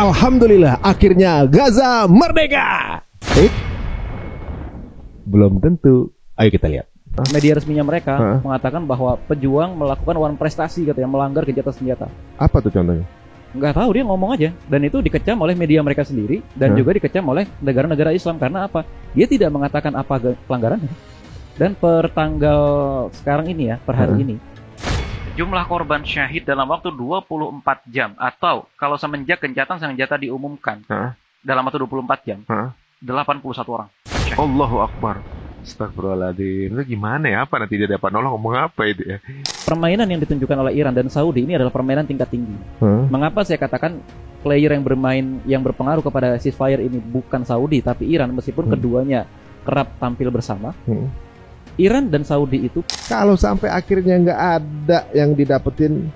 Alhamdulillah, akhirnya Gaza merdeka. Belum tentu. Ayo kita lihat. Media resminya mereka mengatakan bahwa pejuang melakukan one prestasi katanya, melanggar gencatan senjata. Apa tuh contohnya? Nggak tahu, dia ngomong aja. Dan itu dikecam oleh media mereka sendiri dan juga dikecam oleh negara-negara Islam. Karena apa? Dia tidak mengatakan apa pelanggarannya. Dan per tanggal sekarang ini ya, per hari ini, jumlah korban syahid dalam waktu 24 jam atau kalau semenjak gencatan senjata diumumkan dalam waktu 24 jam 81 orang syahid. Allahu Akbar. Astagfirullahaladzim. Itu gimana ya? Apa nanti dia dapat nolong ngomong apa itu ya? Permainan yang ditunjukkan oleh Iran dan Saudi ini adalah permainan tingkat tinggi. Mengapa saya katakan player yang bermain yang berpengaruh kepada ceasefire ini bukan Saudi tapi Iran, meskipun keduanya kerap tampil bersama. Iran dan Saudi itu, kalau sampai akhirnya nggak ada yang didapetin,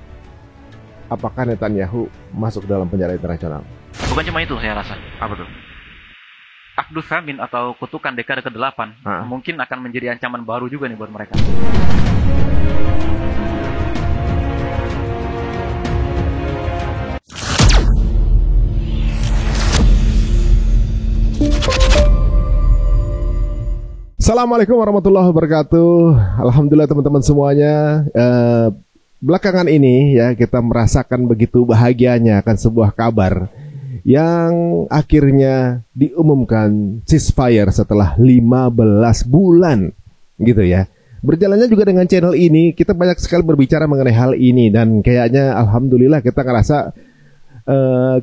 apakah Netanyahu masuk dalam penjara internasional? bukan cuma itu saya rasa. Apa tuh? Akdus Samin atau kutukan dekade ke-8 mungkin akan menjadi ancaman baru juga nih buat mereka. Assalamualaikum warahmatullahi wabarakatuh. Alhamdulillah teman-teman semuanya. Belakangan ini ya kita merasakan begitu bahagianya akan sebuah kabar yang akhirnya diumumkan ceasefire setelah 15 bulan gitu ya. Berjalannya juga dengan channel ini kita banyak sekali berbicara mengenai hal ini dan kayaknya alhamdulillah kita ngerasa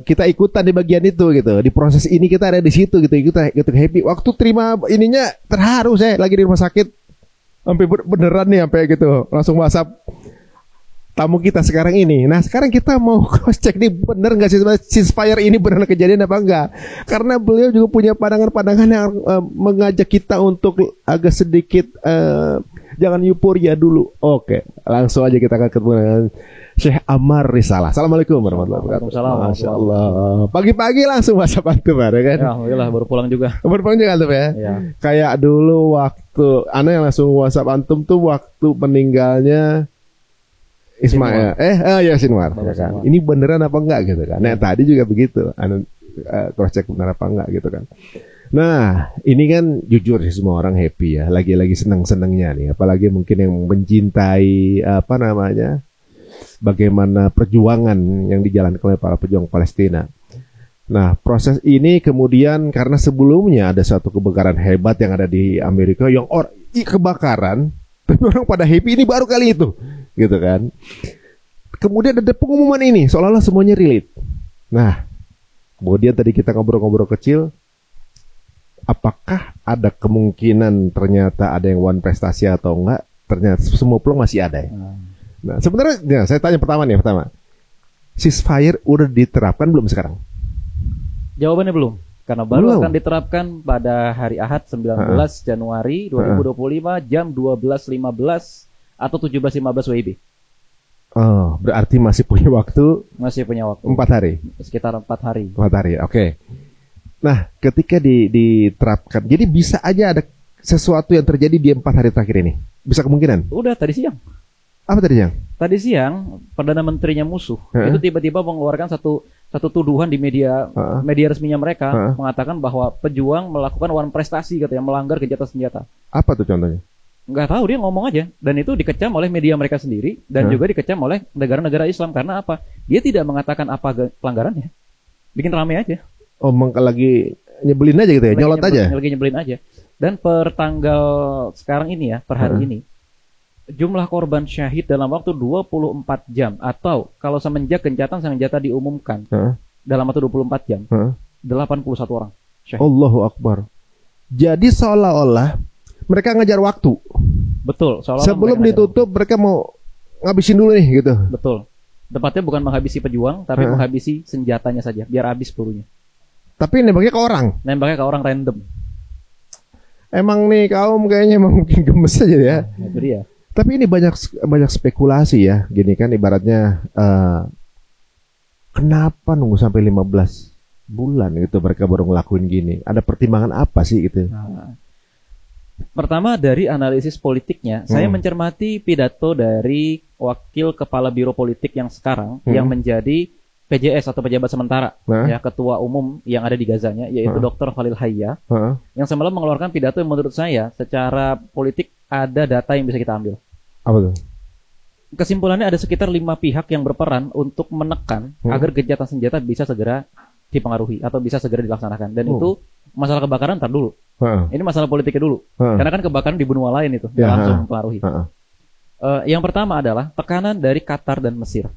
kita ikutan di bagian itu gitu. Di proses ini kita ada di situ gitu, kita happy. Waktu terima ininya terharu, saya lagi di rumah sakit. Sampai beneran nih sampai gitu. Langsung WhatsApp tamu kita sekarang ini. Nah, sekarang kita mau cross check nih bener enggak sih ceasefire ini beneran kejadian apa enggak? Karena beliau juga punya pandangan-pandangan yang mengajak kita untuk agak sedikit jangan euforia dulu. Oke, langsung aja kita akan ketemu dengan Syekh Ammar Risalah. Assalamualaikum warahmatullahi wabarakatuh. Masya Allah. Pagi-pagi langsung WhatsApp antum ya kan? Ya, alhamdulillah baru pulang juga. Baru pulang juga antum ya? Ya. Kayak dulu waktu ana yang langsung WhatsApp antum tuh waktu meninggalnya Ismail. Ya Sinwar. Ya kan? Ini beneran apa enggak gitu kan? Nah, tadi juga begitu. Anu cross check bener apa enggak gitu kan. Nah, ini kan jujur sih semua orang happy ya. Lagi-lagi seneng-senengnya nih. Apalagi mungkin yang mencintai apa namanya? Bagaimana perjuangan yang dijalankan oleh para pejuang Palestina. Nah, proses ini kemudian karena sebelumnya ada satu kebakaran hebat yang ada di Amerika yang kebakaran, tapi orang pada happy ini baru kali itu, gitu kan. Kemudian ada pengumuman ini, seolah-olah semuanya relate. Nah, kemudian tadi kita ngobrol-ngobrol kecil, apakah ada kemungkinan ternyata ada yang one prestasi atau enggak? Ternyata semua peluang masih ada ya. Nah, sebenarnya saya tanya pertama. Ceasefire udah diterapkan belum sekarang? Jawabannya belum. Karena baru akan diterapkan pada hari Ahad 19 Januari 2025 jam 12.15 atau 17.15 WIB. Oh, berarti masih punya waktu? Masih punya waktu. 4 hari? Sekitar 4 hari. 4 hari, oke. Nah, ketika diterapkan, jadi bisa aja ada sesuatu yang terjadi di 4 hari terakhir ini? Bisa kemungkinan? Udah tadi siang. Apa tadi siang? Tadi siang, Perdana Menterinya musuh itu tiba-tiba mengeluarkan satu tuduhan di media resminya mereka mengatakan bahwa pejuang melakukan one prestasi katanya, melanggar gencatan senjata. Apa tuh contohnya? Nggak tahu, dia ngomong aja. Dan itu dikecam oleh media mereka sendiri dan juga dikecam oleh negara-negara Islam. Karena apa? Dia tidak mengatakan apa pelanggarannya. Bikin rame aja. Oh, lagi nyebelin aja gitu ya? Nyolot aja? Lagi nyebelin aja. Dan per tanggal sekarang ini ya, per hari ini, jumlah korban syahid dalam waktu 24 jam atau kalau semenjak gencatan senjata diumumkan dalam waktu 24 jam 81 orang syahid. Allahu Akbar. Jadi seolah-olah mereka ngejar waktu. Betul. Sebelum ditutup mereka mau ngabisin dulu nih gitu. Betul. Tepatnya bukan menghabisi pejuang tapi menghabisi senjatanya saja biar habis pelurunya. Tapi nembaknya ke orang. Nembaknya ke orang random. Emang nih kaum kayaknya emang mungkin gemes aja ya. Nah, itu dia. Tapi ini banyak spekulasi ya, gini kan ibaratnya kenapa nunggu sampai 15 bulan gitu mereka baru ngelakuin gini? Ada pertimbangan apa sih gitu? Nah, pertama dari analisis politiknya, saya mencermati pidato dari wakil kepala biro politik yang sekarang yang menjadi PJS atau pejabat sementara, Nah. ya ketua umum yang ada di Gazanya, yaitu Dr. Khalil Hayya, yang semalam mengeluarkan pidato yang menurut saya secara politik ada data yang bisa kita ambil. Apa tuh? Kesimpulannya ada sekitar 5 pihak yang berperan untuk menekan agar gencatan senjata bisa segera dipengaruhi atau bisa segera dilaksanakan. Dan itu masalah kebakaran ntar dulu. Ini masalah politiknya dulu. Karena kan kebakaran di benua lain itu langsung mempengaruhi. Yang pertama adalah tekanan dari Qatar dan Mesir.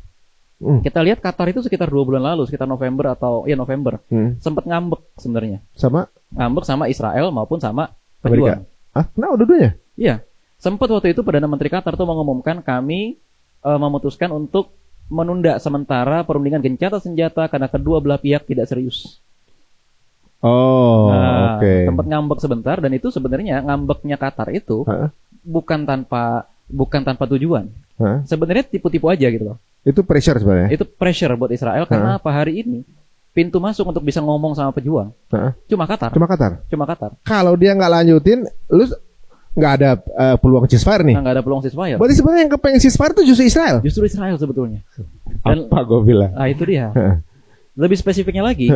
Kita lihat Qatar itu sekitar 2 bulan lalu, sekitar November November, sempat ngambek sebenarnya. Ngambek sama Israel maupun sama pejuang. Kenapa dua-duanya? Iya. Sempat waktu itu Perdana Menteri Qatar tuh mengumumkan kami memutuskan untuk menunda sementara perundingan gencatan senjata karena kedua belah pihak tidak serius. Sempat ngambek sebentar, dan itu sebenarnya ngambeknya Qatar itu bukan tanpa tujuan. Sebenarnya tipu-tipu aja gitu loh. Itu pressure sebenarnya. Itu pressure buat Israel karena apa, hari ini pintu masuk untuk bisa ngomong sama pejuang cuma Qatar. Kalau dia nggak lanjutin, lu nggak ada peluang ceasefire nih. Nggak ada peluang ceasefire. Berarti sebenarnya yang kepengen ceasefire itu justru Israel. Justru Israel sebetulnya. Dan, apa gue bilang? Nah itu dia. Lebih spesifiknya lagi,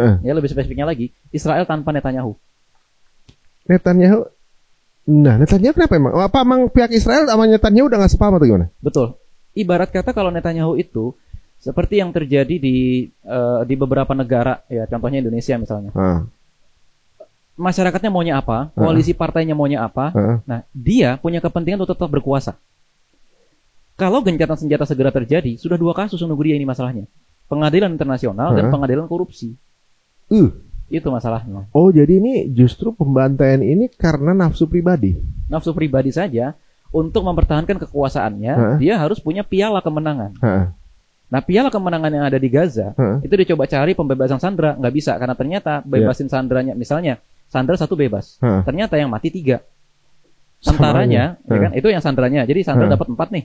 Israel tanpa Netanyahu. Netanyahu kenapa emang? Apa emang pihak Israel sama Netanyahu udah nggak sepaham atau gimana? Betul. Ibarat kata kalau Netanyahu itu seperti yang terjadi di beberapa negara, ya contohnya Indonesia misalnya. Masyarakatnya maunya apa, koalisi partainya maunya apa. Nah, dia punya kepentingan untuk tetap berkuasa. Kalau gencatan senjata segera terjadi, sudah 2 kasus menunggu dia ini masalahnya. Pengadilan internasional dan pengadilan korupsi. Itu masalahnya. Oh, jadi ini justru pembantaian ini karena nafsu pribadi. Nafsu pribadi saja, untuk mempertahankan kekuasaannya, dia harus punya piala kemenangan. Nah, piala kemenangan yang ada di Gaza, itu dicoba cari pembebasan sandera, nggak bisa karena ternyata bebasin sanderanya, misalnya sandera 1 bebas, ternyata yang mati 3. Tentaranya, ya kan, itu yang sanderanya. Jadi sandera dapat 4 nih.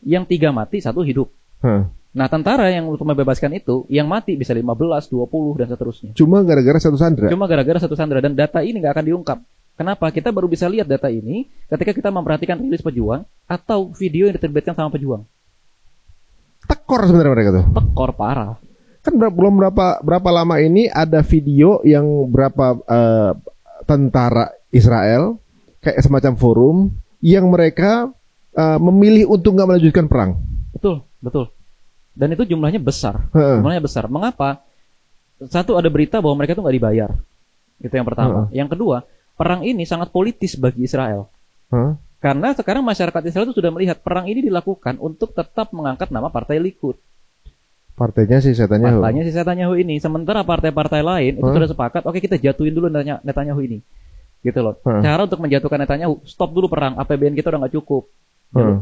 Yang 3 mati, 1 hidup. Nah, tentara yang untuk membebaskan itu, yang mati bisa 15, 20 dan seterusnya. Cuma gara-gara 1 sandera. Dan data ini nggak akan diungkap. Kenapa? Kita baru bisa lihat data ini ketika kita memperhatikan rilis pejuang atau video yang diterbitkan sama pejuang. Tekor sebenarnya mereka tuh. Tekor parah. Kan belum berapa lama ini ada video yang berapa tentara Israel kayak semacam forum yang mereka memilih untuk nggak melanjutkan perang. Betul. Dan itu jumlahnya besar. Mengapa? Satu, ada berita bahwa mereka itu nggak dibayar. Itu yang pertama. Yang kedua, perang ini sangat politis bagi Israel. Karena sekarang masyarakat Israel itu sudah melihat perang ini dilakukan untuk tetap mengangkat nama Partai Likud. Partainya si Netanyahu ini. Sementara partai-partai lain itu sudah sepakat, oke, kita jatuhin dulu Netanyahu ini. Gitu loh. Cara untuk menjatuhkan Netanyahu, stop dulu perang, APBN kita udah nggak cukup.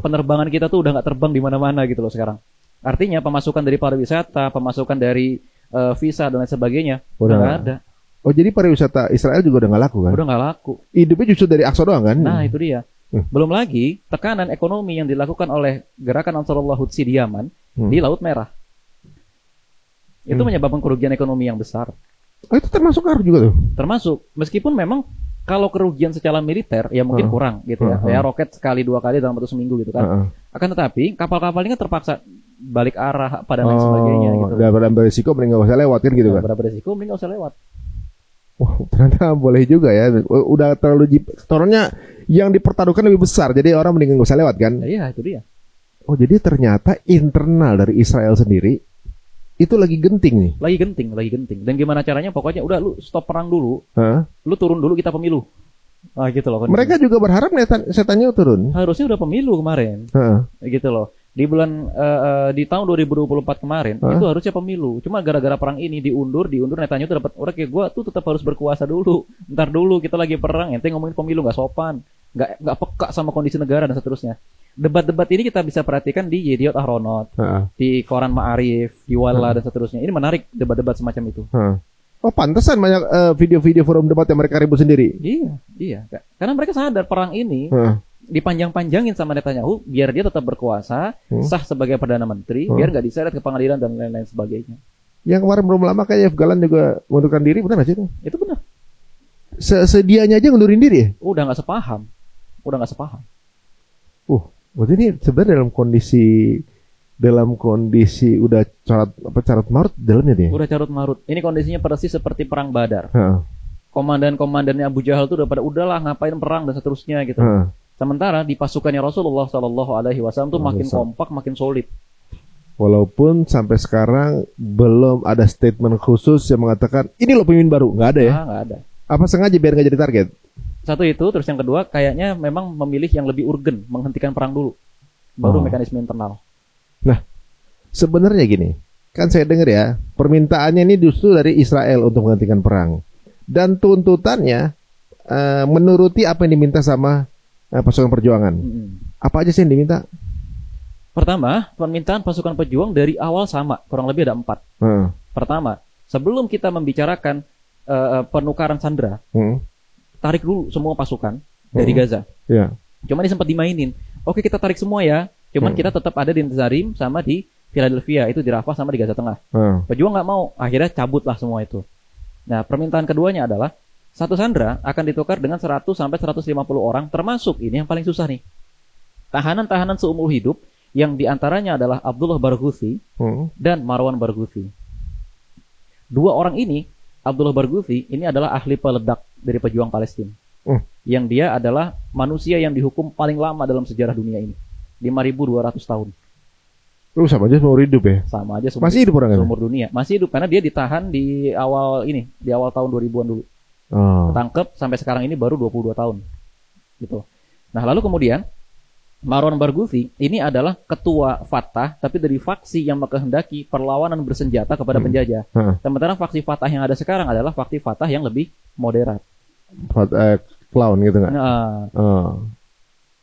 Penerbangan kita tuh udah nggak terbang di mana-mana gitu loh sekarang. Artinya pemasukan dari pariwisata, pemasukan dari visa dan lain sebagainya udah nggak ada. Oh, jadi pariwisata Israel juga udah nggak laku kan? Udah nggak laku. Hidupnya justru dari Aqsa doang kan? Nah, itu dia. Belum lagi tekanan ekonomi yang dilakukan oleh gerakan Ansarullah Hutsi di Yaman di Laut Merah. Itu menyebabkan kerugian ekonomi yang besar. Oh, itu termasuk ngaruh juga tuh? Termasuk. Meskipun memang kalau kerugian secara militer ya mungkin kurang gitu ya. Ya roket sekali 2 kali dalam satu seminggu gitu kan. Akan tetapi kapal-kapal ini terpaksa balik arah pada lain sebagainya gitu. Daripada beresiko mending nggak usah lewat kan gitu kan? Daripada beresiko mending nggak usah lewat. Wah, ternyata boleh juga ya. Udah terlalu toronnya yang dipertaruhkan lebih besar. Jadi orang mending nggak usah lewat kan? Iya, itu dia. Oh, jadi ternyata internal dari Israel sendiri itu lagi genting nih. Lagi genting. Dan gimana caranya? Pokoknya udah lu stop perang dulu. Lu turun dulu, kita pemilu. Ah, gitu loh. Mereka juga berharap Netanyahu turun. Harusnya udah pemilu kemarin. Gitu loh. Di tahun 2024 kemarin itu harusnya pemilu. Cuma gara-gara perang ini diundur Netanyahu tuh dapat orang kayak gua tuh tetap harus berkuasa dulu. Ntar dulu kita lagi perang, ente ngomongin pemilu nggak sopan, nggak peka sama kondisi negara dan seterusnya. Debat-debat ini kita bisa perhatikan di Yediot Ahronot, di Koran Ma'arif, di Walla dan seterusnya. Ini menarik debat-debat semacam itu. Oh, pantesan banyak video-video forum debat yang mereka ribut sendiri. Iya. Karena mereka sadar perang ini dipanjang-panjangin sama Netanyahu biar dia tetap berkuasa, sah sebagai Perdana Menteri, biar nggak diseret ke pengadilan dan lain-lain sebagainya. Yang kemarin belum lama kayak Yoav Galan juga mengundurkan diri, benar nggak sih itu? Itu benar. Sedianya aja ngundurin diri ya? Udah nggak sepaham. Berarti ini sebenarnya dalam kondisi dalam kondisi udah carut marut dalamnya dia. Udah carut marut. Ini kondisinya persis seperti perang Badar. Heeh. Komandan-komandannya Abu Jahal tuh udah pada udahlah ngapain perang dan seterusnya gitu. Sementara di pasukannya Rasulullah Shallallahu Alaihi Wasallam tuh makin kompak, makin solid. Walaupun sampai sekarang belum ada statement khusus yang mengatakan ini loh pemimpin baru, nggak ada ya? Nggak ada. Apa sengaja biar nggak jadi target? Satu itu, terus yang kedua kayaknya memang memilih yang lebih urgen, menghentikan perang dulu, baru mekanisme internal. Nah, sebenarnya gini, kan saya dengar ya, permintaannya ini justru dari Israel untuk menghentikan perang. Dan tuntutannya menuruti apa yang diminta sama pasukan perjuangan. Apa aja sih yang diminta? Pertama, permintaan pasukan pejuang dari awal sama, kurang lebih ada 4. Pertama, sebelum kita membicarakan penukaran sandera, tarik dulu semua pasukan dari Gaza. Yeah. Cuma ini sempat dimainin. Oke, kita tarik semua ya. Cuman kita tetap ada di Netzarim sama di Philadelphia, itu di Rafah sama di Gaza Tengah. Pejuang nggak mau, akhirnya cabutlah semua itu. Nah, permintaan keduanya adalah satu sandera akan ditukar dengan 100 sampai 150 orang, termasuk ini yang paling susah nih. Tahanan-tahanan seumur hidup yang diantaranya adalah Abdullah Barghouthi dan Marwan Barghouthi. Dua orang ini, Abdullah Barghouthi ini adalah ahli peledak dari pejuang Palestina. Yang dia adalah manusia yang dihukum paling lama dalam sejarah dunia ini. 5.200 tahun. Sama aja seumur hidup ya? Sama aja masih hidup orangnya? Seumur dunia. Masih hidup karena dia ditahan di awal tahun 2000-an dulu. Ketangkep sampai sekarang ini baru 22 tahun. Gitu. Nah, lalu kemudian Marwan Barghouthi ini adalah ketua Fatah, tapi dari faksi yang menghendaki perlawanan bersenjata kepada penjajah. Sementara faksi Fatah yang ada sekarang adalah faksi Fatah yang lebih moderat. Clown gitu nggak?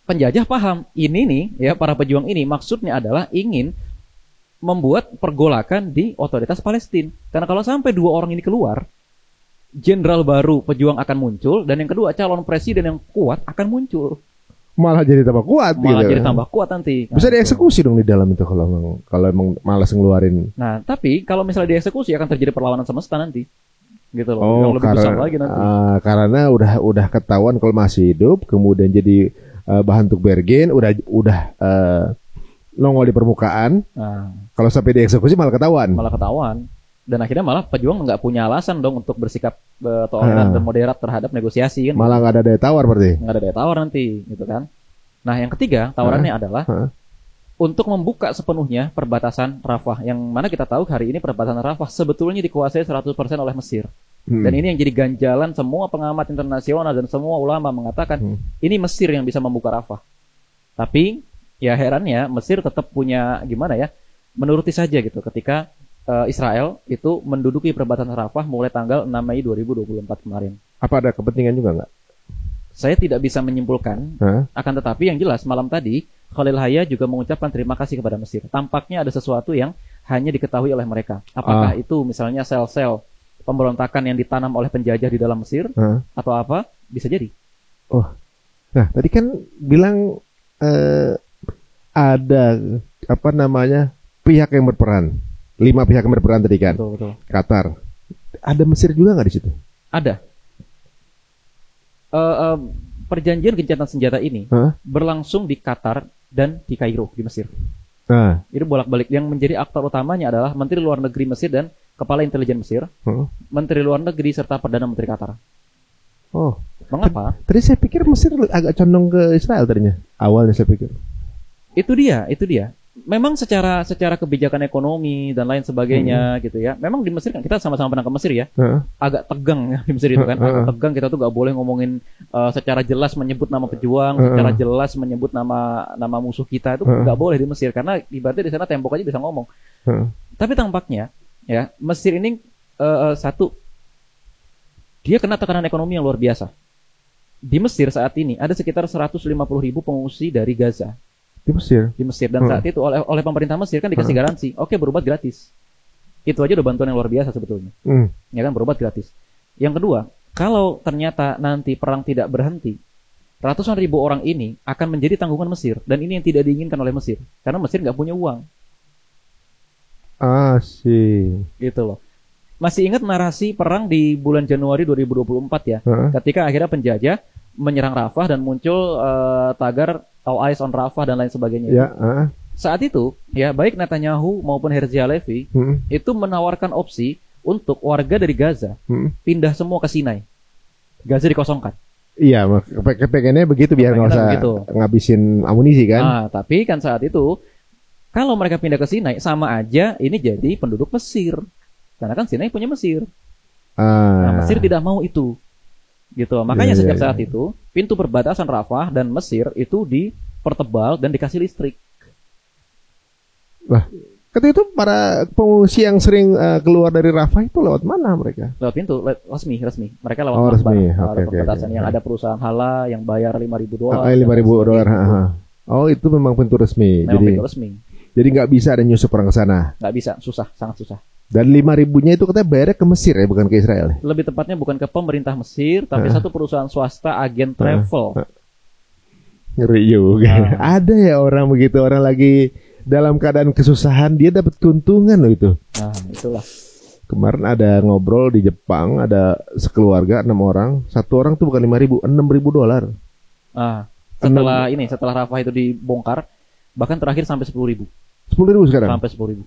Penjajah paham ini nih ya, para pejuang ini maksudnya adalah ingin membuat pergolakan di otoritas Palestina. Karena kalau sampai dua orang ini keluar, jenderal baru pejuang akan muncul, dan yang kedua calon presiden yang kuat akan muncul. Malah jadi tambah kuat. Malah jadi tambah kuat nanti. Bisa dieksekusi dong di dalam itu kalau emang malas ngeluarin. Nah, tapi kalau misalnya dieksekusi akan terjadi perlawanan semesta nanti. Gitu loh. Yang lebih besar lagi nanti. Karena udah ketahuan kalau masih hidup, kemudian jadi bahan untuk bergen, udah nongol di permukaan. Kalau sampai dieksekusi malah ketahuan. Dan akhirnya malah pejuang nggak punya alasan dong untuk bersikap toleran dan moderat terhadap negosiasi kan. Malah nggak ada daya tawar berarti. Nggak ada daya tawar nanti, gitu kan. Nah, yang ketiga tawarannya adalah untuk membuka sepenuhnya perbatasan Rafah, yang mana kita tahu hari ini perbatasan Rafah sebetulnya dikuasai 100% oleh Mesir. Dan ini yang jadi ganjalan semua pengamat internasional dan semua ulama mengatakan ini Mesir yang bisa membuka Rafah. Tapi ya herannya Mesir tetap punya menuruti saja gitu ketika Israel itu menduduki perbatasan Rafah mulai tanggal 6 Mei 2024 kemarin. Apa ada kepentingan juga nggak? Saya tidak bisa menyimpulkan, akan tetapi yang jelas malam tadi Khalil Haya juga mengucapkan terima kasih kepada Mesir. Tampaknya ada sesuatu yang hanya diketahui oleh mereka. Apakah itu misalnya sel-sel pemberontakan yang ditanam oleh penjajah di dalam Mesir atau apa? Bisa jadi. Nah tadi kan bilang ada pihak yang berperan. 5 pihak yang berperan tadi kan. Betul. Qatar. Ada Mesir juga nggak di situ? Ada. Perjanjian gencatan senjata ini berlangsung di Qatar dan di Kairo di Mesir. Itu bolak-balik. Yang menjadi aktor utamanya adalah Menteri Luar Negeri Mesir dan Kepala Intelijen Mesir, Menteri Luar Negeri serta Perdana Menteri Qatar. Mengapa? Tadi saya pikir Mesir agak condong ke Israel tadinya. Awalnya saya pikir. Itu dia. Memang secara kebijakan ekonomi dan lain sebagainya gitu ya. Memang di Mesir kan kita sama-sama pernah ke Mesir ya. Agak tegang ya di Mesir itu kan. Agak tegang, kita tuh gak boleh ngomongin secara jelas menyebut nama pejuang, secara jelas menyebut nama musuh kita itu gak boleh di Mesir karena ibaratnya di sana tembok aja bisa ngomong. Tapi tampaknya ya Mesir ini satu, dia kena tekanan ekonomi yang luar biasa. Di Mesir saat ini ada sekitar 150.000 pengungsi dari Gaza. Di Mesir dan saat itu oleh pemerintah Mesir kan dikasih garansi, oke, berobat gratis. Itu aja udah bantuan yang luar biasa sebetulnya. Ya kan, berobat gratis. Yang kedua, kalau ternyata nanti perang tidak berhenti, ratusan ribu orang ini akan menjadi tanggungan Mesir, dan ini yang tidak diinginkan oleh Mesir karena Mesir nggak punya uang. Gitu loh. Masih ingat narasi perang di bulan Januari 2024 ya, ketika akhirnya penjajah menyerang Rafah dan muncul tagar All Eyes on Rafah dan lain sebagainya. saat itu ya baik Netanyahu maupun Herzi Halevi itu menawarkan opsi untuk warga dari Gaza pindah semua ke Sinai. Gaza dikosongkan. Iya, kepengennya begitu biar nggak usah ngabisin amunisi kan. Nah, tapi kan saat itu kalau mereka pindah ke Sinai sama aja ini jadi penduduk Mesir. Karena kan Sinai punya Mesir. Nah, Mesir tidak mau itu. Gitu. Makanya sejak saat itu pintu perbatasan Rafah dan Mesir itu dipertebal dan dikasih listrik. Lah, ketika itu para pengungsi yang sering keluar dari Rafah itu lewat mana mereka? Lewat pintu, resmi. Mereka lewat resmi. Perbatasan yang ada perusahaan Hala yang bayar $5.000. $5.000. Oh, itu memang pintu resmi. Memang pintu resmi. Jadi nggak bisa ada nyusup orang ke sana. Nggak bisa, susah, sangat susah. Dan 5.000-nya itu katanya bayarnya ke Mesir ya, bukan ke Israel. Lebih tepatnya bukan ke pemerintah Mesir, tapi satu perusahaan swasta agen travel. Ngeri juga. Ada ya orang begitu, orang lagi dalam keadaan kesusahan dia dapat keuntungan loh itu. Nah, itulah. Kemarin ada ngobrol di Jepang, ada sekeluarga 6 orang, satu orang tuh bukan 5.000, $6.000. Setelah Rafah itu dibongkar, bahkan terakhir sampai 10.000. 10.000 sekarang? Sampai 10.000.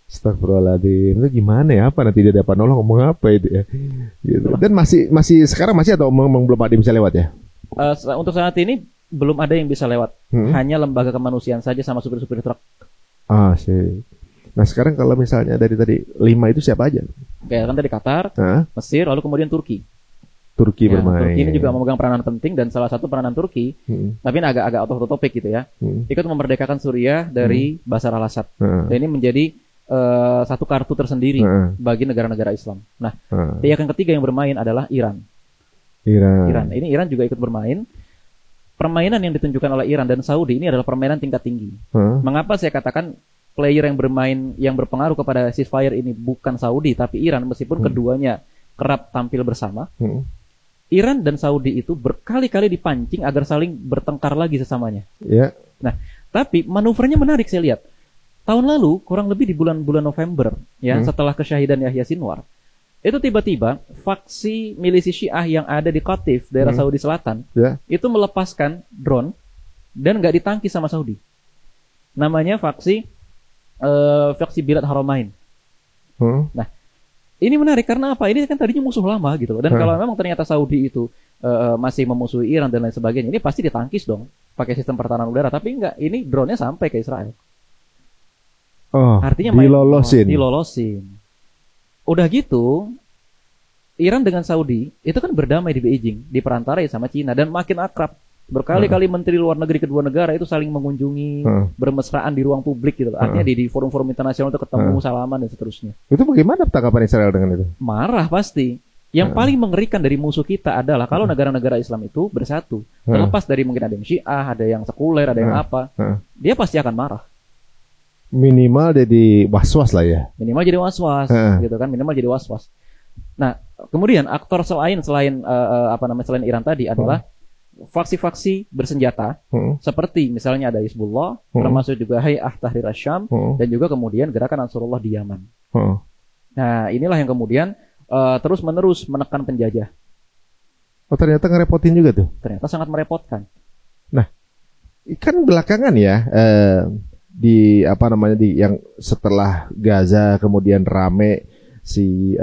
Astagfirullahaladzim, itu gimana ya? Apa nanti dia dapat nolong ngomong apa itu ya? Gitu. Dan masih sekarang masih atau memang belum ada yang bisa lewat ya? Untuk saat ini belum ada yang bisa lewat. Hanya lembaga kemanusiaan saja sama supir-supir truk. Sih. Nah sekarang kalau misalnya dari tadi 5 itu siapa aja? Kayak kan tadi Qatar, Mesir, lalu kemudian Turki bermain. Turki ini juga memegang peranan penting dan salah satu peranan Turki, tapi ini agak out of the topic gitu ya. Ikut memerdekakan Suriah dari Bashar al-Assad. Dan ini menjadi satu kartu tersendiri bagi negara-negara Islam. Nah, pihak yang ketiga yang bermain adalah Iran. Ini Iran juga ikut bermain. Permainan yang ditunjukkan oleh Iran dan Saudi ini adalah permainan tingkat tinggi. Mengapa saya katakan player yang bermain yang berpengaruh kepada ceasefire ini bukan Saudi tapi Iran, meskipun keduanya kerap tampil bersama. Iran dan Saudi itu berkali-kali dipancing agar saling bertengkar lagi sesamanya. Nah, tapi manuvernya menarik saya lihat. Tahun lalu, kurang lebih di bulan-bulan November, ya, setelah kesyahidan Yahya Sinwar, itu tiba-tiba faksi milisi Syiah yang ada di Qatif, daerah Saudi Selatan, itu melepaskan drone dan nggak ditangkis sama Saudi. Namanya faksi Bilad Haramain. Nah, ini menarik karena apa? Ini kan tadinya musuh lama gitu. Dan kalau memang ternyata Saudi itu masih memusuhi Iran dan lain sebagainya, ini pasti ditangkis dong pakai sistem pertahanan udara. Tapi enggak, ini drone-nya sampai ke Israel. Artinya dilolosin. Udah gitu, Iran dengan Saudi itu kan berdamai di Beijing, diperantarai sama Cina dan makin akrab. Berkali-kali menteri luar negeri kedua negara itu saling mengunjungi, bermesraan di ruang publik gitu. Artinya di forum-forum internasional itu ketemu, salaman dan seterusnya. Itu bagaimana tanggapan Israel dengan itu? Marah pasti. Yang paling mengerikan dari musuh kita adalah kalau negara-negara Islam itu bersatu. Terlepas dari mungkin ada yang Syiah, ada yang sekuler, ada yang apa, dia pasti akan marah. Minimal jadi was-was lah ya. Minimal jadi was-was, gitu kan? Minimal jadi was-was. Nah, kemudian aktor selain Iran tadi adalah faksi-faksi bersenjata, seperti misalnya ada Hizbullah, termasuk juga Hay'ah Tahrir Asy-Syam, dan juga kemudian Gerakan Ansarullah di Yaman. Nah, inilah yang kemudian terus-menerus menekan penjajah. Oh, ternyata ngerepotin juga tuh. Ternyata sangat merepotkan. Nah, kan belakangan ya, di yang setelah Gaza kemudian rame si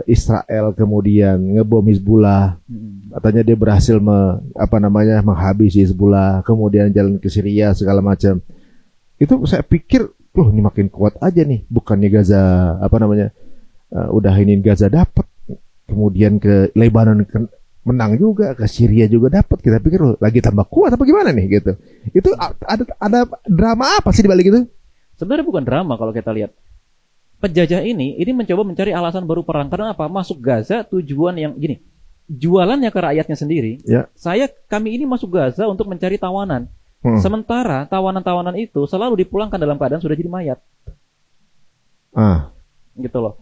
Israel kemudian ngebom Hizbullah, katanya dia berhasil menghabisi Hizbullah, kemudian jalan ke Syria segala macam. Itu saya pikir, loh ini makin kuat aja nih, bukannya Gaza udah ini Gaza dapat, kemudian ke Lebanon menang juga, ke Syria juga dapat. Kita pikir lagi tambah kuat apa gimana nih gitu. Itu ada drama apa sih di balik itu? Sebenarnya bukan drama kalau kita lihat. Penjajah ini mencoba mencari alasan baru perang. Karena apa? Masuk Gaza tujuan yang gini. Jualannya ke rakyatnya sendiri. Ya. Kami ini masuk Gaza untuk mencari tawanan. Sementara tawanan-tawanan itu selalu dipulangkan dalam keadaan sudah jadi mayat. Gitu loh.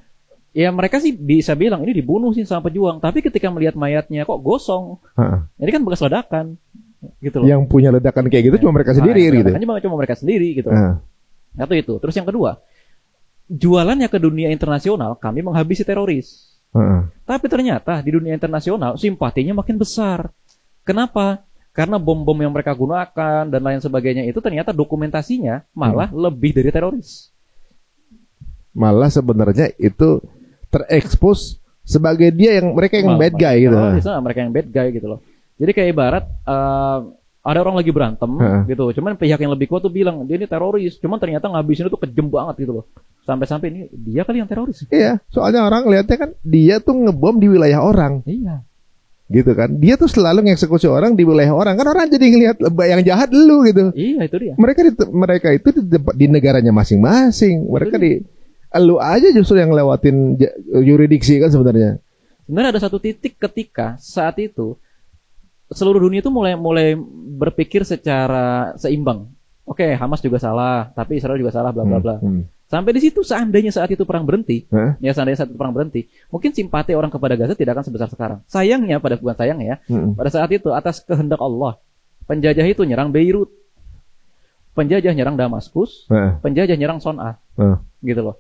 Ya mereka sih bisa bilang ini dibunuh sih sama pejuang, tapi ketika melihat mayatnya kok gosong, ini kan bekas ledakan, gitu loh. Yang punya ledakan kayak gitu cuma mereka sendiri, gitu. Cuma mereka sendiri, gitu. Satu itu. Terus yang kedua, jualannya ke dunia internasional, kami menghabisi teroris. Tapi ternyata di dunia internasional simpatinya makin besar. Kenapa? Karena bom-bom yang mereka gunakan dan lain sebagainya itu ternyata dokumentasinya malah lebih dari teroris. Malah sebenarnya itu terekspos sebagai mereka yang bad guy gitu. Mereka yang bad guy gitu loh. Jadi kayak ibarat ada orang lagi berantem gitu. Cuman pihak yang lebih kuat tuh bilang dia ini teroris. Cuman ternyata ngabisin itu kejem banget gitu loh. Sampai-sampai ini dia kali yang teroris. Iya, soalnya orang lihatnya kan dia tuh ngebom di wilayah orang. Iya. Gitu kan. Dia tuh selalu ngeksekusi orang di wilayah orang. Kan orang jadi ngelihat yang jahat lu gitu. Iya, itu dia. Mereka itu di negaranya masing-masing. Mereka lu aja justru yang lewatin yuridiksi kan sebenarnya. Sebenarnya ada satu titik ketika saat itu seluruh dunia itu mulai berpikir secara seimbang. Oke, Hamas juga salah, tapi Israel juga salah, bla bla bla. Sampai di situ seandainya saat itu perang berhenti, mungkin simpati orang kepada Gaza tidak akan sebesar sekarang. Sayangnya bukan sayangnya ya, pada saat itu atas kehendak Allah, penjajah itu nyerang Beirut, penjajah nyerang Damaskus, penjajah nyerang Son'a, gitu loh.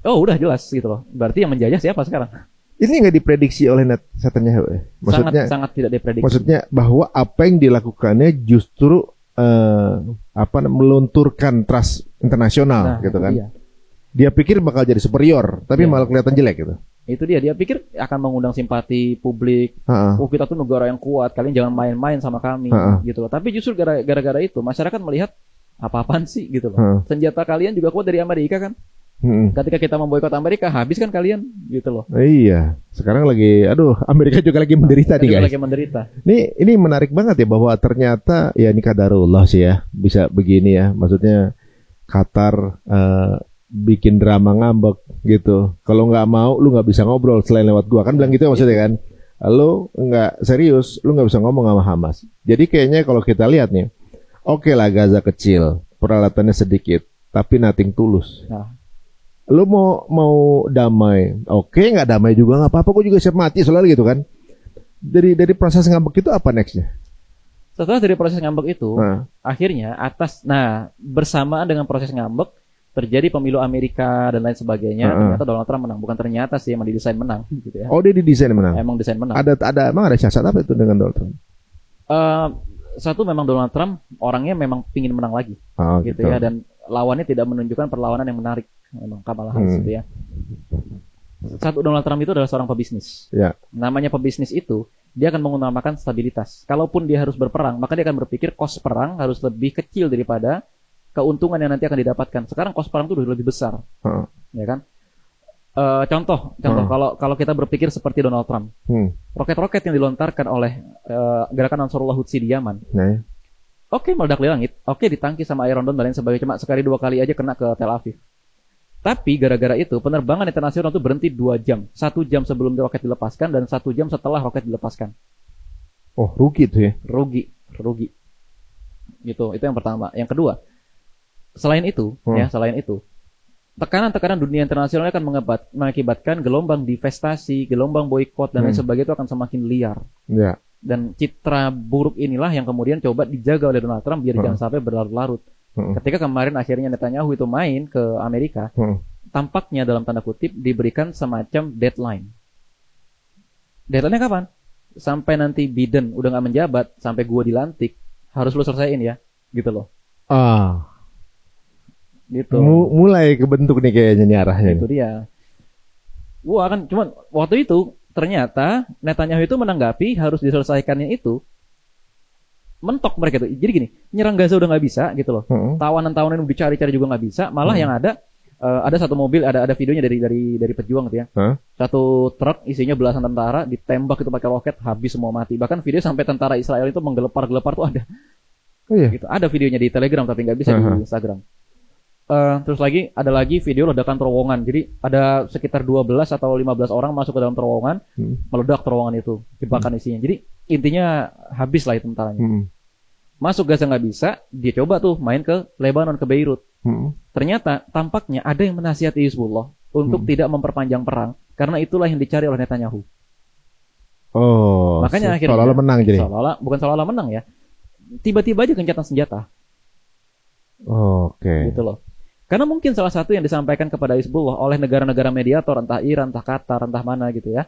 Oh udah jelas gitu loh. Berarti yang menjajah siapa sekarang? Ini nggak diprediksi oleh Netanyahu ya? Maksudnya sangat tidak diprediksi. Maksudnya bahwa apa yang dilakukannya justru melunturkan trust internasional gitu kan? Iya. Dia pikir bakal jadi superior, tapi malah kelihatan jelek gitu. Itu dia pikir akan mengundang simpati publik. Oh kita tuh negara yang kuat, kalian jangan main-main sama kami, gitu loh. Tapi justru gara-gara itu masyarakat melihat apa-apaan sih gitu loh. Senjata kalian juga kuat dari Amerika kan? Ketika kita memboikot Amerika, habis kan kalian gitu loh. Iya, sekarang lagi, Amerika juga lagi menderita nih guys. Lagi menderita. Ini menarik banget ya bahwa ternyata ya ini qadarullah sih ya, bisa begini ya. Maksudnya Qatar bikin drama ngambek gitu. Kalau nggak mau, lu nggak bisa ngobrol selain lewat gua kan bilang gitu ya maksudnya kan. Lu nggak serius, lu nggak bisa ngomong sama Hamas. Jadi kayaknya kalau kita lihat nih, oke lah Gaza kecil, peralatannya sedikit, tapi nothing tulus. Lu mau damai, oke, nggak damai juga nggak apa-apa, gue juga siap mati selalu gitu kan. Dari proses ngambek itu apa nextnya? Setelah dari proses ngambek itu, akhirnya bersamaan dengan proses ngambek terjadi pemilu Amerika dan lain sebagainya. Ternyata Donald Trump menang, bukan ternyata sih, emang didesain menang gitu ya. Oh, dia didesain menang. Emang desain menang. Emang ada siasat apa itu dengan Donald Trump? Satu memang Donald Trump orangnya memang pingin menang lagi, gitu ya, dan lawannya tidak menunjukkan perlawanan yang menarik. Memang Kamala Harris gitu ya. Satu, Donald Trump itu adalah seorang pebisnis. Namanya pebisnis itu, dia akan mengutamakan stabilitas. Kalaupun dia harus berperang, maka dia akan berpikir kos perang harus lebih kecil daripada keuntungan yang nanti akan didapatkan. Sekarang kos perang itu udah lebih besar, ya kan? Contoh, kalau kita berpikir seperti Donald Trump, roket-roket yang dilontarkan oleh gerakan Ansarullah Hutsi di Yaman, oke meledak di langit, oke ditangkis sama Iron Dome dan lain sebagainya, cuma sekali 2 kali aja kena ke Tel Aviv. Tapi gara-gara itu penerbangan internasional itu berhenti 2 jam. 1 jam sebelum roket dilepaskan dan 1 jam setelah roket dilepaskan. Oh, rugi tuh ya? Rugi. Gitu, itu yang pertama. Yang kedua, selain itu, tekanan-tekanan dunia internasional akan mengakibatkan gelombang divestasi, gelombang boikot dan lain sebagainya itu akan semakin liar. Dan citra buruk inilah yang kemudian coba dijaga oleh Donald Trump biar jangan sampai berlarut-larut. Ketika kemarin akhirnya Netanyahu itu main ke Amerika, tampaknya dalam tanda kutip diberikan semacam deadline. Deadline-nya kapan? Sampai nanti Biden udah nggak menjabat, sampai gua dilantik, harus lu selesaiin ya, gitu loh. Gitu. Mulai kebentuk nih kayaknya nih arahnya. Itu dia. Wah kan, cuman waktu itu ternyata Netanyahu itu menanggapi harus diselesaikannya itu. Mentok mereka tuh. Jadi gini, nyerang Gaza udah nggak bisa gitu loh. Tawanan-tawanan yang dicari-cari juga nggak bisa. Malah yang ada satu mobil, ada videonya dari pejuang gitu ya. Satu truk isinya belasan tentara ditembak itu pakai roket, habis semua mati. Bahkan video sampai tentara Israel itu menggelepar-gelepar tuh ada. Oh iya. Gitu. Ada videonya di Telegram tapi nggak bisa di Instagram. Terus ada lagi video ledakan terowongan. Jadi ada sekitar 12 atau 15 orang masuk ke dalam terowongan, meledak terowongan itu, dibakar isinya. Jadi intinya habis lah itu tentaranya. Masuk Gaza nggak bisa, dia coba tuh main ke Lebanon, ke Beirut. Ternyata tampaknya ada yang menasihati Hizbullah untuk tidak memperpanjang perang, karena itulah yang dicari oleh Netanyahu. Makanya akhirnya seolah-olah menang jadi. Bukan seolah-olah menang ya. Tiba-tiba aja gencatan senjata. Oke. Gitu loh. Karena mungkin salah satu yang disampaikan kepada Hizbullah oleh negara-negara mediator, entah Iran, entah Qatar, entah mana gitu ya.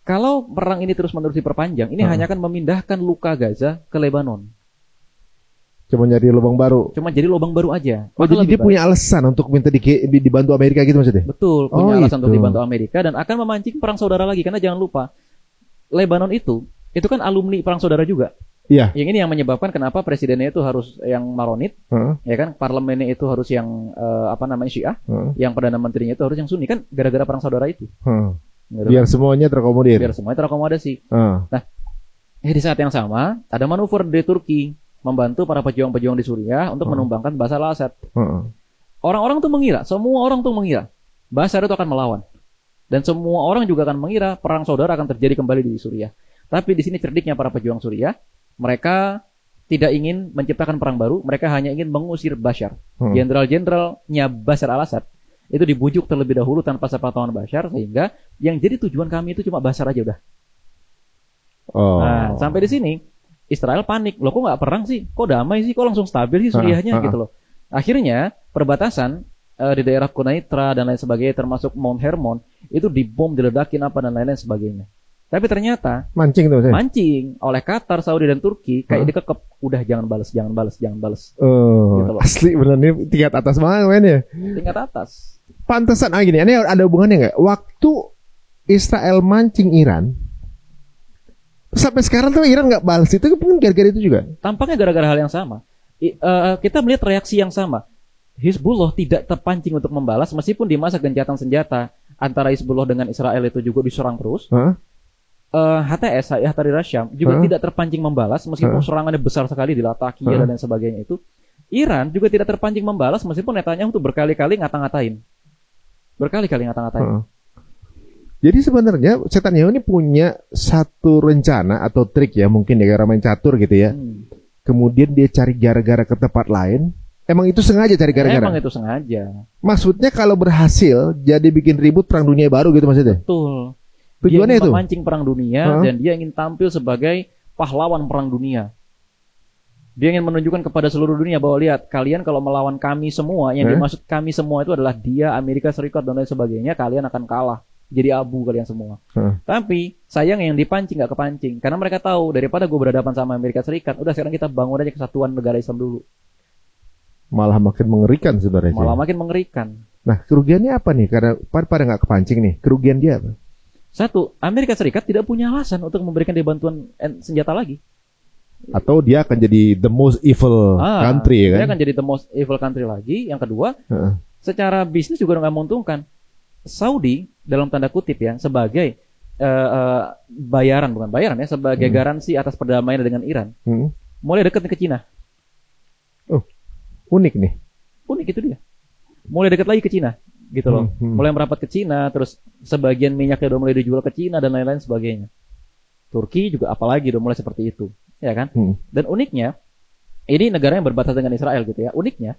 Kalau perang ini terus-menerus diperpanjang, ini hanya akan memindahkan luka Gaza ke Lebanon. Cuma jadi lubang baru. Cuma jadi lubang baru aja. Oh, jadi dia punya alasan untuk minta dibantu Amerika gitu maksudnya? Betul, punya alasan itu. untuk dibantu Amerika dan akan memancing perang saudara lagi. Karena jangan lupa, Lebanon itu kan alumni perang saudara juga. Iya. Yang ini yang menyebabkan kenapa presidennya itu harus yang Maronit, ya kan, parlemennya itu harus yang Syiah, yang perdana menterinya itu harus yang Sunni, kan gara-gara perang saudara itu. Biar semuanya terakomodir. Biar semuanya terakomodasi. Nah, di saat yang sama ada manuver dari Turki membantu para pejuang-pejuang di Suriah untuk menumbangkan Bashar al-Assad. Orang-orang tuh mengira, semua orang tuh mengira Bashar itu akan melawan. Dan semua orang juga akan mengira perang saudara akan terjadi kembali di Suriah. Tapi di sini cerdiknya para pejuang Suriah, mereka tidak ingin menciptakan perang baru, mereka hanya ingin mengusir Bashar. Jenderal-jenderalnya Bashar al-Assad itu dibujuk terlebih dahulu tanpa sepengetahuan Bashar, sehingga yang jadi tujuan kami itu cuma Bashar aja udah. Nah, sampai di sini Israel panik, loh kok nggak perang sih, kok damai sih, kok langsung stabil sih Suriahnya gitu loh. Akhirnya perbatasan di daerah Quneitra dan lain sebagainya, termasuk Mount Hermon itu dibom, diledakin apa dan lain-lain sebagainya. Tapi ternyata mancing oleh Qatar, Saudi dan Turki, kayak dikekep, udah jangan balas. Gitu loh. Asli benar ini tingkat atas banget mainnya. Tingkat atas. Pantesan gini, ini ada hubungannya nggak? Waktu Israel mancing Iran, sampai sekarang tuh Iran nggak balas, itu mungkin gara-gara itu juga. Tampaknya gara-gara hal yang sama. Kita melihat reaksi yang sama. Hizbullah tidak terpancing untuk membalas meskipun di masa gencatan senjata antara Hizbullah dengan Israel itu juga diserang terus. HTS, Tahrir Syam juga tidak terpancing membalas meskipun serangannya besar sekali di Latakia dan lain sebagainya itu. Iran juga tidak terpancing membalas meskipun Netanyahu untuk berkali-kali ngata-ngatain. Jadi sebenarnya Netanyahu ini punya satu rencana atau trik ya, mungkin ya, cara main catur gitu ya. Kemudian dia cari gara-gara ke tempat lain. Emang itu sengaja cari gara-gara? Emang itu sengaja. Maksudnya kalau berhasil jadi bikin ribut perang dunia baru gitu maksudnya? Betul. Tujuannya dia ingin memancing perang dunia dan dia ingin tampil sebagai pahlawan perang dunia. Dia ingin menunjukkan kepada seluruh dunia bahwa lihat, kalian kalau melawan kami semua, yang dimaksud kami semua itu adalah dia, Amerika Serikat dan lain sebagainya, kalian akan kalah. Jadi abu kalian semua. Tapi sayang yang dipancing gak kepancing. Karena mereka tahu daripada gue berhadapan sama Amerika Serikat, udah sekarang kita bangun aja kesatuan negara Islam dulu. Malah makin mengerikan sebenarnya. Makin mengerikan. Nah, kerugiannya apa nih? Karena pada gak kepancing nih. Kerugian dia apa? Satu, Amerika Serikat tidak punya alasan untuk memberikan dia bantuan senjata lagi. Atau dia akan jadi the most evil country kan? Dia akan jadi the most evil country lagi. Yang kedua, secara bisnis juga nggak menguntungkan. Saudi dalam tanda kutip ya sebagai bukan bayaran ya, sebagai garansi atas perdamaian dengan Iran, mulai dekat ke Cina. Oh, unik nih. Unik itu dia. Mulai dekat lagi ke Cina. Gitu loh, mulai merapat ke Cina, terus sebagian minyaknya udah mulai dijual ke Cina dan lain-lain sebagainya. Turki juga apalagi udah mulai seperti itu, ya kan? Dan uniknya, ini negara yang berbatas dengan Israel gitu ya. Uniknya,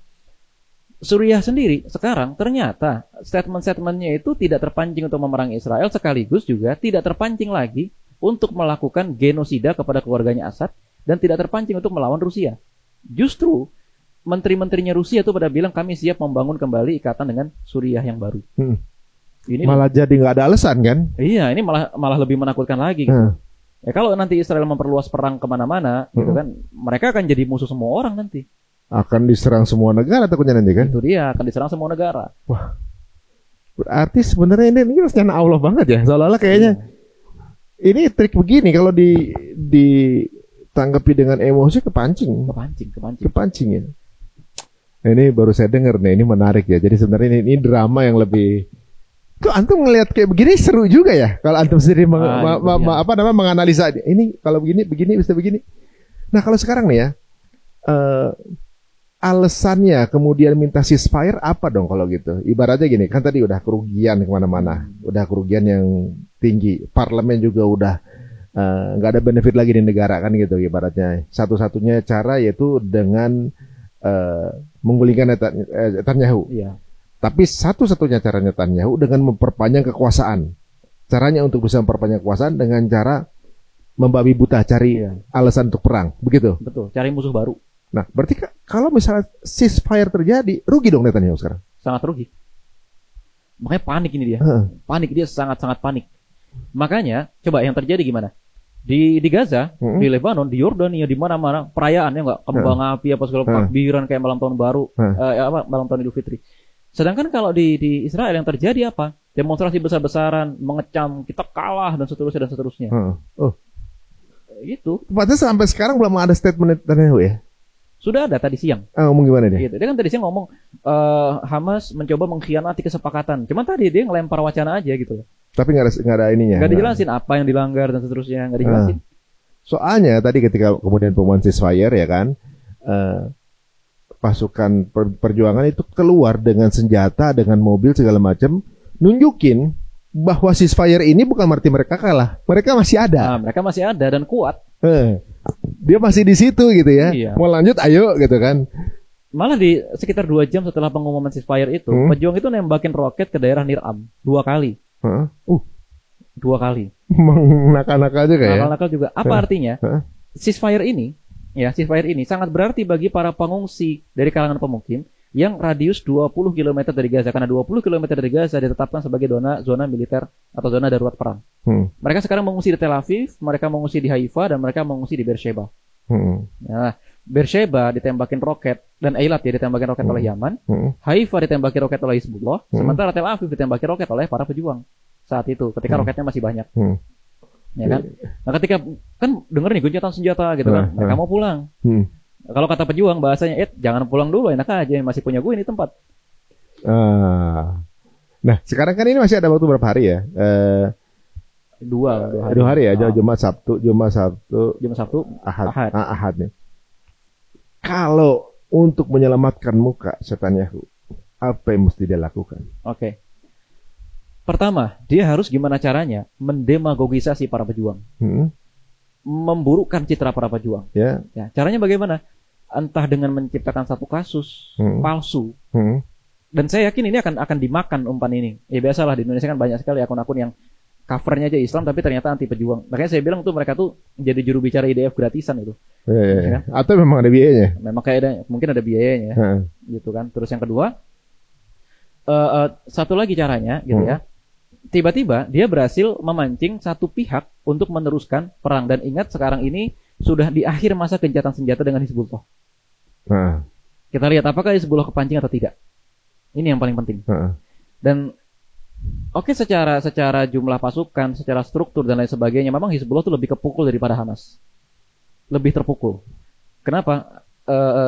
Suriah sendiri sekarang ternyata statement-statementnya itu tidak terpancing untuk memerangi Israel, sekaligus juga tidak terpancing lagi untuk melakukan genosida kepada keluarganya Assad dan tidak terpancing untuk melawan Rusia. Justru menteri-menterinya Rusia tuh pada bilang kami siap membangun kembali ikatan dengan Suriah yang baru. Ini malah jadi nggak ada alasan kan? Iya, ini malah lebih menakutkan lagi. Gitu. Ya kalau nanti Israel memperluas perang kemana-mana, gitu kan, mereka akan jadi musuh semua orang nanti. Akan diserang semua negara takutnya nanti kan? Itu dia, akan diserang semua negara. Wah, berarti sebenarnya ini rencana Allah banget ya. Seolah-olah kayaknya ini trik begini kalau ditanggapi dengan emosi kepancing ya. Ini baru saya dengar nih, ini menarik ya. Jadi sebenarnya ini drama yang lebih. Tuh antum ngelihat kayak begini seru juga ya. Kalau antum sendiri menganalisa ini kalau begini bisa begini. Nah kalau sekarang nih ya, alasannya kemudian minta ceasefire apa dong kalau gitu? Ibaratnya gini, kan tadi udah kerugian kemana-mana, udah kerugian yang tinggi. Parlemen juga udah nggak ada benefit lagi di negara kan gitu. Ibaratnya satu-satunya cara yaitu dengan menggulingkan Netanyahu. Iya. Tapi satu-satunya cara Netanyahu dengan memperpanjang kekuasaan. Caranya untuk bisa memperpanjang kekuasaan dengan cara membabi buta, cari alasan untuk perang. Begitu? Betul, cari musuh baru. Nah, berarti kalau misalnya ceasefire terjadi, rugi dong Netanyahu sekarang? Sangat rugi. Makanya panik ini dia. Panik, dia sangat-sangat panik. Makanya coba yang terjadi gimana? Di Gaza, di Lebanon, di Yordania, di mana-mana perayaannya nggak kembang api apa segala takbiran kayak malam tahun baru, malam tahun Idul Fitri. Sedangkan kalau di Israel yang terjadi apa? Demonstrasi besar-besaran, mengecam kita kalah dan seterusnya. Gitu. Tepatnya sampai sekarang belum ada statement Netanyahu ya? Sudah ada tadi siang. Ngomong gimana dia? Gitu. Dia kan tadi siang ngomong Hamas mencoba mengkhianati kesepakatan. Cuman tadi dia ngelempar wacana aja gitu. Tapi nggak ada ininya. Nggak dijelasin apa yang dilanggar dan seterusnya, nggak dijelasin. Soalnya tadi ketika kemudian pengumuman ceasefire ya kan, pasukan perjuangan itu keluar dengan senjata, dengan mobil segala macam, nunjukin bahwa ceasefire ini bukan berarti mereka kalah, mereka masih ada. Mereka masih ada dan kuat. Dia masih di situ gitu ya. Iya. Mau lanjut, ayo gitu kan. Malah di sekitar 2 jam setelah pengumuman ceasefire itu, pejuang itu nembakin roket ke daerah Niram 2 kali. 2 kali. Nakal-nakal juga ya. Nakal-nakal juga. Apa artinya? Ceasefire ini sangat berarti bagi para pengungsi dari kalangan pemukim yang radius 20 km dari Gaza. Karena 20 km dari Gaza ditetapkan sebagai zona militer atau zona darurat perang. Mereka sekarang mengungsi di Tel Aviv, mereka mengungsi di Haifa, dan mereka mengungsi di Beersheba. Nah, Beersheba ditembakin roket, dan Eilat ya ditembakin roket oleh Yaman. Haifa ditembakin roket oleh Hizbullah. Sementara Tel Aviv ditembakin roket oleh para pejuang saat itu, ketika roketnya masih banyak. Ya kan? Nah, ketika kan denger nih gencatan senjata gitu kan, mereka mau pulang. Kalau kata pejuang bahasanya, jangan pulang dulu, enak aja, masih punya gue ini tempat. Nah, sekarang kan ini masih ada waktu berapa hari ya? 2 hari ya, Jumat Sabtu, Ahad nih. Kalau untuk menyelamatkan muka Netanyahu, apa yang mesti dia lakukan? Oke. Pertama, dia harus gimana caranya mendemagogisasi para pejuang. Memburukkan citra para pejuang. Ya, caranya bagaimana? Entah dengan menciptakan satu kasus palsu. Dan saya yakin ini akan dimakan umpan ini. Ya biasalah di Indonesia kan banyak sekali akun-akun yang covernya aja Islam tapi ternyata anti pejuang. Makanya saya bilang tuh mereka tuh jadi juru bicara IDF gratisan itu. Ya kan? Atau memang ada biayanya? Memang mungkin ada biayanya. Gitu kan. Terus yang kedua, satu lagi caranya gitu ya. Tiba-tiba dia berhasil memancing satu pihak untuk meneruskan perang. Dan ingat sekarang ini sudah di akhir masa gencatan senjata dengan Hizbullah. Kita lihat apakah Hizbullah kepancing atau tidak. Ini yang paling penting. Dan oke, secara jumlah pasukan, secara struktur dan lain sebagainya, memang Hizbullah itu lebih kepukul daripada Hamas. Lebih terpukul. Kenapa?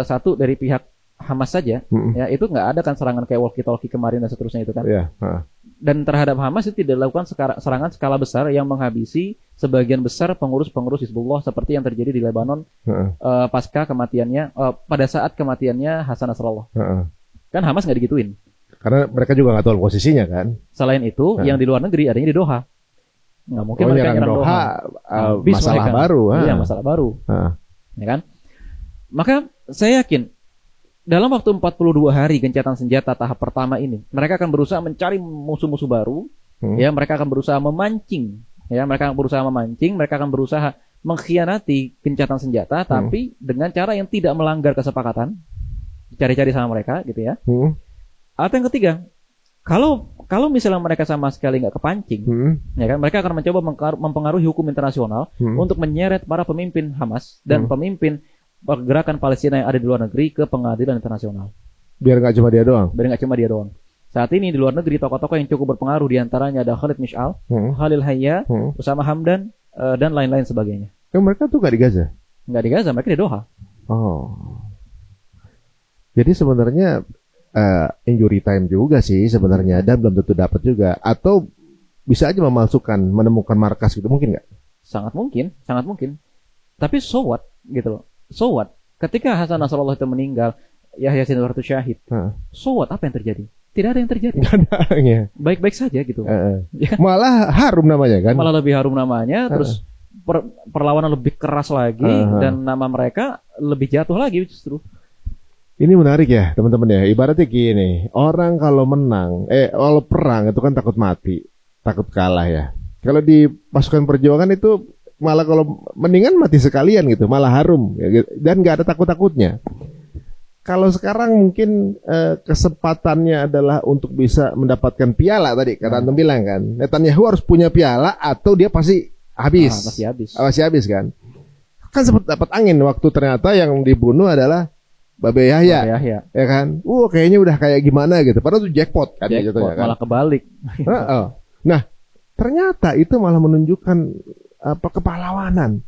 Satu dari pihak Hamas saja, ya itu nggak ada kan serangan kayak walkie-talkie kemarin dan seterusnya itu kan. Dan terhadap Hamas itu tidak dilakukan serangan skala besar yang menghabisi sebagian besar pengurus-pengurus Hizbullah seperti yang terjadi di Lebanon pasca kematiannya, pada saat kematiannya Hasan Nasrallah. Kan Hamas nggak digituin. Karena mereka juga nggak tahu posisinya kan. Selain itu, yang di luar negeri adanya di Doha. Nggak mungkin mereka nyerang Doha. Masalah baru. Iya, masalah baru. Ya kan? Maka saya yakin dalam waktu 42 hari gencatan senjata tahap pertama ini, mereka akan berusaha mencari musuh-musuh baru. Ya, mereka akan berusaha memancing. Ya, mereka akan berusaha mengkhianati gencatan senjata, tapi dengan cara yang tidak melanggar kesepakatan. Cari-cari sama mereka, gitu ya. Atau yang ketiga, kalau misalnya mereka sama sekali nggak kepancing, ya kan, mereka akan mencoba mempengaruhi hukum internasional untuk menyeret para pemimpin Hamas dan pemimpin pergerakan Palestina yang ada di luar negeri ke pengadilan internasional. Biar nggak cuma dia doang. Saat ini di luar negeri tokoh-tokoh yang cukup berpengaruh diantaranya ada Khalid Mish'al, Khalil Hayya, Usama Hamdan, dan lain-lain sebagainya. Mereka tuh nggak di Gaza? Nggak di Gaza, mereka di Doha. Jadi sebenarnya injury time juga sih sebenarnya, dan belum tentu dapat juga. Atau bisa aja menemukan markas gitu, mungkin nggak? Sangat mungkin. Tapi so what gitu loh. So what? Ketika Hasan Nasrallah itu meninggal, Yahya Sinwar itu syahid. So what? Apa yang terjadi? Tidak ada yang terjadi. Baik-baik saja gitu. Ya kan? Malah harum namanya kan? Malah lebih harum namanya. Terus perlawanan lebih keras lagi, dan nama mereka lebih jatuh lagi justru. Ini menarik ya teman-teman ya. Ibaratnya gini, orang kalau menang, kalau perang itu kan takut mati, takut kalah ya. Kalau di pasukan perjuangan itu malah kalau mendingan mati sekalian gitu, malah harum ya, dan nggak ada takut-takutnya. kalau sekarang mungkin kesempatannya adalah untuk bisa mendapatkan piala tadi kata Antum bilang kan. Netanyahu harus punya piala atau dia pasti habis. Masih habis kan. Kan sempat dapat angin waktu ternyata yang dibunuh adalah Babe Yahya. Ya kan. Kayaknya udah kayak gimana gitu. Padahal itu jackpot kan gitu ya kan. Malah kebalik. Nah, ternyata itu malah menunjukkan kepahlawanan.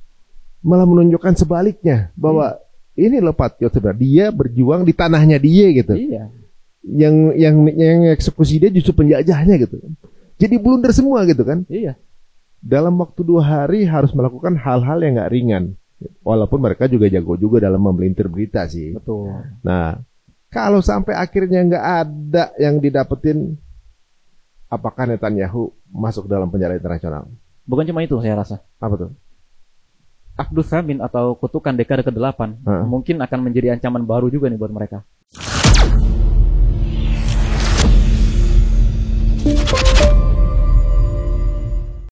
Malah menunjukkan sebaliknya bahwa ini loh patriot sebenarnya, dia berjuang di tanahnya dia gitu. Iya. Yang eksekusi dia justru penjajahnya gitu. Jadi blunder semua gitu kan. Iya. Dalam waktu 2 hari harus melakukan hal-hal yang nggak ringan. Walaupun mereka juga jago juga dalam memelintir berita sih. Betul. Nah, kalau sampai akhirnya nggak ada yang didapetin, apakah Netanyahu masuk dalam penjara internasional? Bukan cuma itu saya rasa. Apa tuh? Akdus Samin atau kutukan dekade ke-8 mungkin akan menjadi ancaman baru juga nih buat mereka.